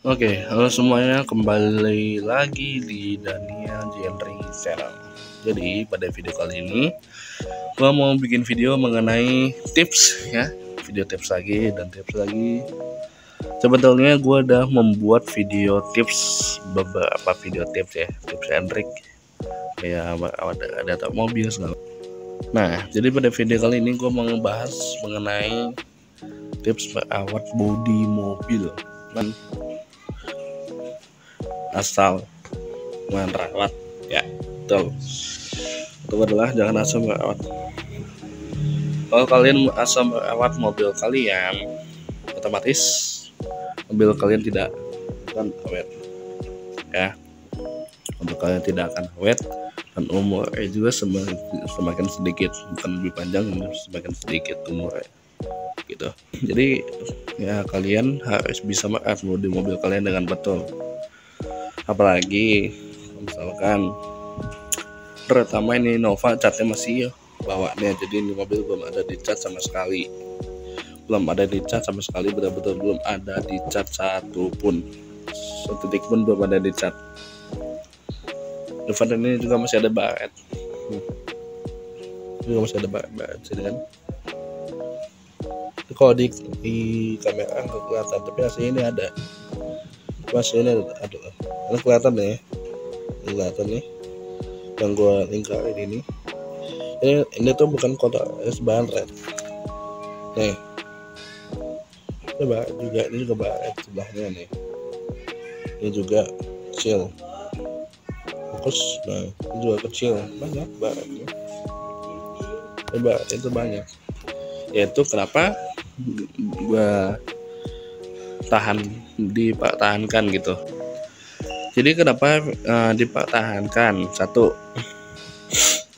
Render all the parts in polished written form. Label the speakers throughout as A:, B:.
A: Oke, halo semuanya, kembali lagi di Dania Genre Channel. Jadi pada video kali ini gua mau bikin video mengenai tips ya, video tips lagi dan tips lagi. Sebetulnya gua udah membuat video tips, beberapa video tips ya, tips and trick kayak ada mobil segala. Nah, jadi pada video kali ini gua mau ngebahas mengenai tips merawat bodi mobil. Asal merawat ya, betul, itu adalah jangan asal merawat. Kalau kalian asal merawat mobil kalian, otomatis mobil kalian tidak akan awet ya, mobil kalian tidak akan awet dan umurnya juga semakin sedikit, bukan lebih panjang, semakin sedikit umurnya gitu. Jadi ya kalian harus bisa merawat mobil kalian dengan betul. Apalagi misalkan terutama ini Nova catnya masih bawaannya, jadi ini mobil belum ada dicat sama sekali, betul-betul belum ada dicat satupun, setitik pun belum ada dicat. Depan ini juga masih ada baret, sini kan. Kalau di kamera nggak kelihatan, tapi aslinya ini ada, ini kelihatan nih, yang gua lingkarin ini tuh bukan kotak bahan red nih, ini juga bahan sebelahnya nih, ini juga kecil, fokus. Nah ini juga kecil, banyak bahannya, itu banyak. Yaitu kenapa gua dipertahankan gitu. Jadi kenapa dipertahankan? Satu,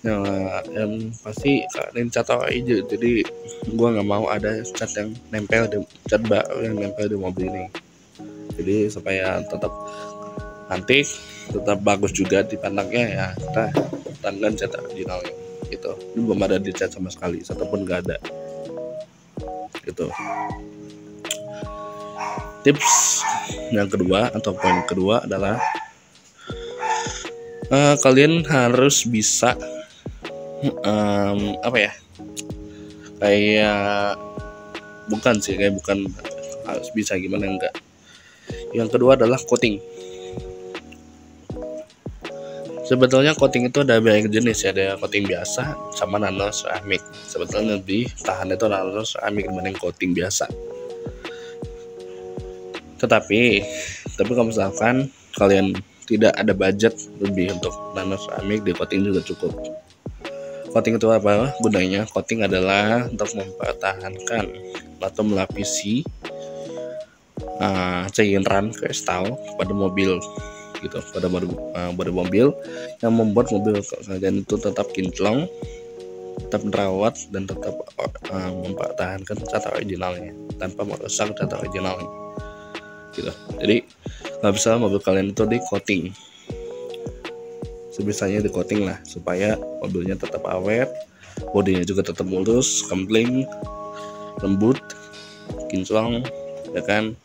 A: yang pasti kalian cat hijau. Jadi gua nggak mau ada cat yang cat baru yang nempel di mobil ini. Jadi supaya tetap antik, tetap bagus juga dipandangnya ya, kita tandang cat originalnya gitu. Ini belum ada dicat sama sekali, satupun nggak ada gitu. Tips yang kedua atau poin kedua adalah kalian harus bisa bukan harus bisa, gimana enggak. Yang kedua adalah coating. Sebetulnya coating itu ada banyak jenis ya, ada coating biasa sama nano ceramic. Sebetulnya lebih tahan itu nano ceramic dibanding coating biasa. Tetapi kalau misalkan kalian tidak ada budget lebih untuk nano ceramic, di coating juga cukup. Coating itu apa gunanya? Coating adalah untuk mempertahankan atau melapisi cairan kristal pada mobil gitu, pada mobil, yang membuat mobil kalian itu tetap kinclong, tetap terawat, dan tetap mempertahankan cat originalnya tanpa merusak cat originalnya gitu. Jadi nggak bisa mobil kalian itu di coating, sebisanya di coating lah, supaya mobilnya tetap awet, bodinya juga tetap mulus, kempling, lembut, kinclong ya kan.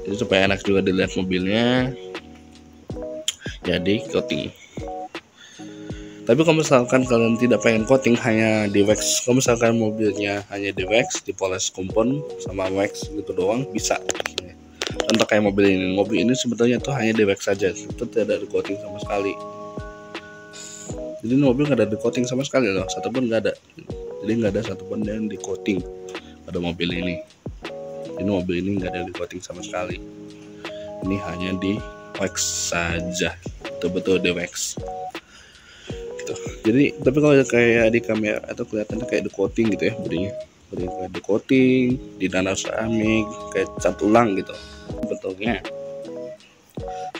A: Jadi supaya enak juga dilihat mobilnya, jadi coating. Tapi kalau misalkan kalian tidak pengen coating, hanya di wax, kalau misalkan mobilnya hanya di wax, dipoles kompon sama wax gitu doang, bisa. Untuk kayak mobil ini sebetulnya tuh hanya di wax saja, itu tidak ada di coating sama sekali. Jadi mobil nggak ada di coating sama sekali loh, satupun nggak ada. Jadi nggak ada satupun yang di coating pada mobil ini. Ini mobil ini nggak ada di coating sama sekali. Ini hanya di wax saja, betul-betul di wax. Gitu. Jadi tapi kalau kayak di kamera atau kelihatannya kayak di coating gitu ya, bodinya kayak di coating, di nano ceramic, kayak cat ulang gitu. Betulnya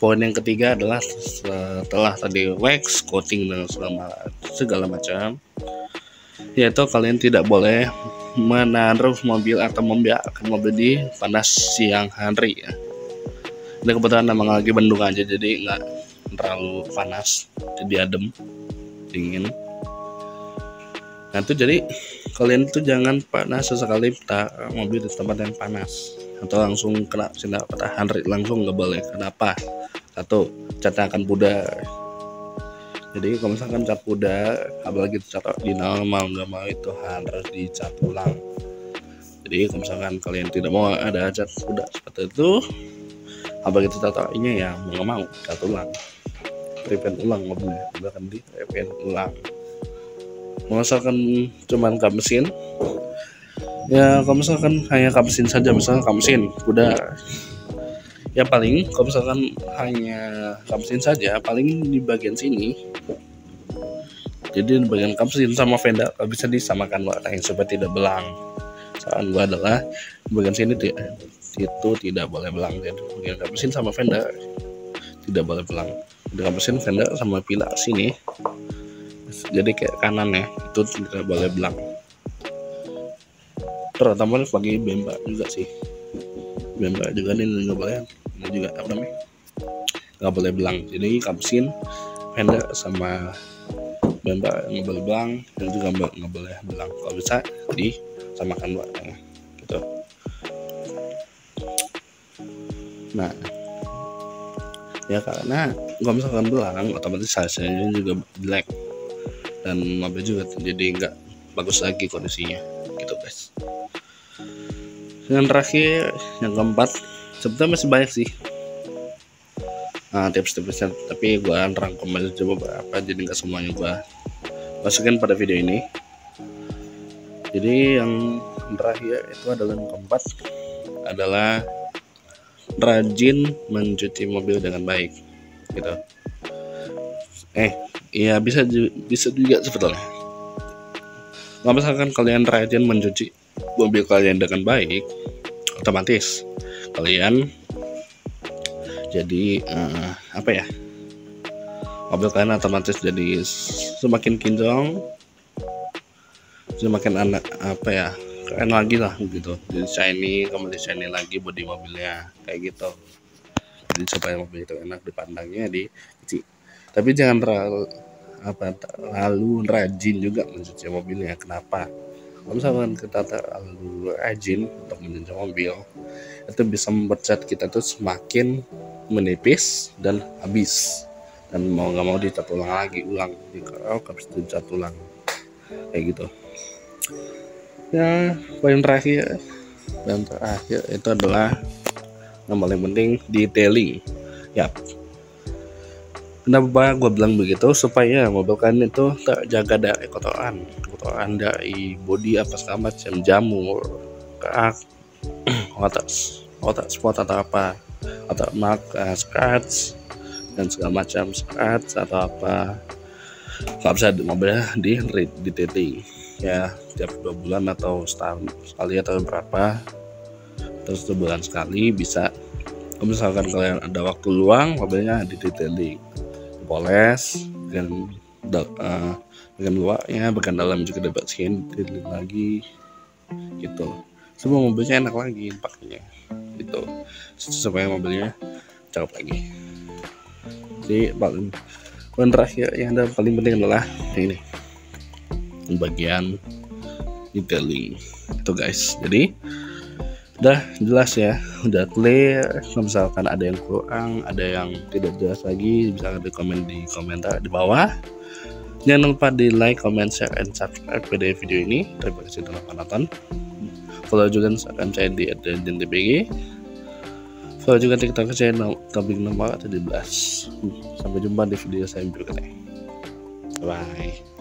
A: poin yang ketiga adalah setelah tadi wax, coating, dan segala macam, yaitu kalian tidak boleh menaruh mobil atau membiarkan mobil di panas siang hari ya. Ini kebetulan memang lagi mendung aja, jadi nggak terlalu panas, jadi adem, dingin. Nah itu jadi kalian tuh jangan panas sesekali taruh mobil di tempat yang panas atau langsung kena sinar matahari langsung nggak boleh. Kenapa? Satu, catnya akan pudar. Jadi kalau misalkan cat pudar, apalagi cat original, mau nggak mau itu harus dicat ulang. Jadi kalau misalkan kalian tidak mau ada cat pudar seperti itu, apalagi cat orinya ya mau nggak mau cat ulang, repaint ulang mobilnya, bahkan di repaint ulang. Kalau misalkan cuman kap mesin, ya kalau misalkan hanya kap mesin saja, misalkan kap mesin udah ya paling kalau misalkan hanya kap mesin saja paling di bagian sini, jadi di bagian kap mesin sama fender bisa disamakan warnanya supaya tidak belang. Saran gua adalah di bagian sini itu tidak boleh belang, jadi bagian kap mesin sama fender tidak boleh belang. Di kap mesin, fender sama pilar sini jadi kayak kanan ya, itu tidak boleh belang. Terutama bagi bemba juga sih, bemba juga ini nggak boleh, ini juga apa namanya nggak boleh belang. Jadi kap mesin, fender sama bemba nggak boleh belang, dan juga nggak boleh belang. Kalau bisa disamakan warnanya gitu. Nah ya karena kalau misalkan belang otomatis hasilnya juga jelek dan mobil juga jadi nggak bagus lagi kondisinya gitu guys. Yang terakhir, yang keempat, sebetulnya masih banyak sih tips-tipsnya, tapi gua rangkum aja coba beberapa, jadi nggak semuanya gua masukin pada video ini. Jadi yang terakhir itu adalah yang keempat adalah rajin mencuci mobil dengan baik gitu. Iya bisa juga sebetulnya. Kalau misalkan kalian rajin mencuci mobil kalian dengan baik, otomatis kalian jadi mobil kalian otomatis jadi semakin kinclong, semakin keren lagi lah gitu. Jadi kembali shiny lagi bodi mobilnya kayak gitu. Jadi supaya mobil itu enak dipandangnya tapi jangan terlalu rajin juga mencuci mobilnya. Kenapa? Kalau misalkan kita terlalu rajin untuk mencuci mobil, itu bisa membuat cat kita tuh semakin menipis dan habis, dan mau nggak mau dicat ulang habis dicat ulang kayak gitu. Ya poin terakhir itu adalah yang paling penting, detailing. Kenapa gue bilang begitu? Supaya mobil kalian itu terjaga dari kotoran dari bodi apa segala macam, jamur, kerak, water spot atau apa, atau mark, scratch dan segala macam, scratch atau apa. Kalau bisa mobilnya di detailing ya setiap 2 bulan atau setahun sekali atau berapa, terus 2 bulan sekali bisa. Kalau misalkan kalian ada waktu luang, mobilnya di detailing, dipoles dengan luarnya, bagian dalam juga dibersihin, detailing lagi gitu. Semua mobilnya enak lagi pakainya gitu, supaya mobilnya cakep lagi. Jadi poin terakhir yang paling penting adalah ini, bagian detailing itu guys. Jadi udah jelas ya, udah clear. Kalau misalkan ada yang kurang, ada yang tidak jelas lagi, bisa di komentar di bawah. Jangan lupa di like, comment, share, and subscribe pada video ini. Terima kasih telah menonton. Follow juga Instagram saya di @dentbg. Follow juga TikTok saya topik nomor 17. Sampai jumpa di video saya berikutnya. Bye.